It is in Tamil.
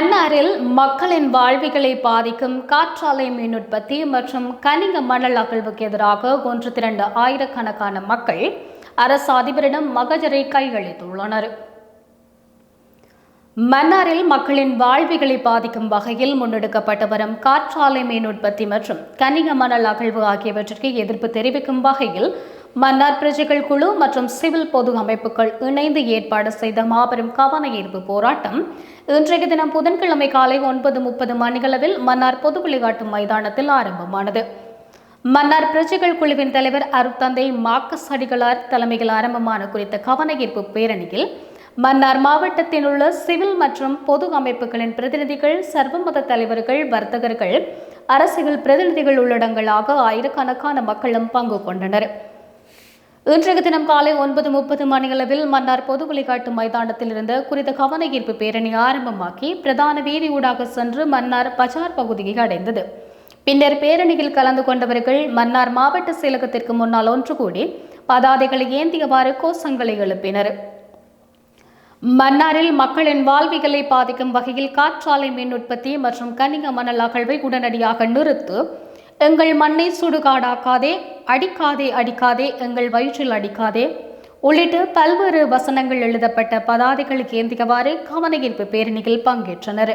மன்னாரில் மக்களின் வாழ்விகளை பாதிக்கும் காற்றாலை மின் உற்பத்தி மற்றும் கனிக மணல் அகழ்வுக்கு எதிராக ஒன்று திரண்ட ஆயிரக்கணக்கான மக்கள் அரசு அதிபரிடம் மகஜரை கையளித்துள்ளனர். மன்னாரில் மக்களின் வாழ்விகளை பாதிக்கும் வகையில் முன்னெடுக்கப்பட்டு வரும் காற்றாலை மின் உற்பத்தி மற்றும் கனிக மணல் அகழ்வு ஆகியவற்றிற்கு எதிர்ப்பு தெரிவிக்கும் வகையில் மன்னார் பிரஜைகள் குழு மற்றும் சிவில் பொது அமைப்புகள் இணைந்து ஏற்பாடு செய்த மாபெரும் கவன ஈர்ப்பு போராட்டம் இன்றைய தினம் புதன்கிழமை காலை 9:30 மணியளவில் மன்னார் பொது விளையாட்டு மைதானத்தில் ஆரம்பமானது. மன்னார் பிரஜைகள் குழுவின் தலைவர் அருட்தந்தை மார்க்கஸ் அடிகளார் தலைமையில் ஆரம்பமான குறித்த கவன ஈர்ப்பு பேரணியில் மன்னார் மாவட்டத்தில் உள்ள சிவில் மற்றும் பொது அமைப்புகளின் பிரதிநிதிகள், சர்வமத தலைவர்கள், வர்த்தகர்கள், அரசியல் பிரதிநிதிகள் உள்ளடங்கலாக ஆயிரக்கணக்கான மக்களும் பங்கு கொண்டனர். இன்றைய தினம் காலை 9:30 மணியளவில் மன்னார் பொது விளையாட்டு மைதானத்தில் இருந்த குறித்த கவன ஈர்ப்பு பேரணி ஆரம்பமாக்கி பிரதான வீதியூடாக சென்று மன்னார் பஜார் பகுதியை அடைந்தது. பின்னர் பேரணியில் கலந்து கொண்டவர்கள் மன்னார் மாவட்ட செயலகத்திற்கு முன்னால் ஒன்று கூடி பதாதைகளை ஏந்தியவாறு கோஷங்களை எழுப்பினர். மன்னாரில் மக்களின் வாழ்விகளை பாதிக்கும் வகையில் காற்றாலை மின் உற்பத்தி மற்றும் கனிக மணல் அகழ்வை உடனடியாக நிறுத்து, எங்கள் மண்ணை சுடுகாடாக்காதே, அடிக்காதே அடிக்காதே, எங்கள் வயிற்றில் அடிக்காதே உள்ளிட்ட பல்வேறு வசனங்கள் எழுதப்பட்ட பதாதைகளுக்கு ஏந்தியவாறு கவன ஈர்ப்பு பேரணியில் பங்கேற்றனர்.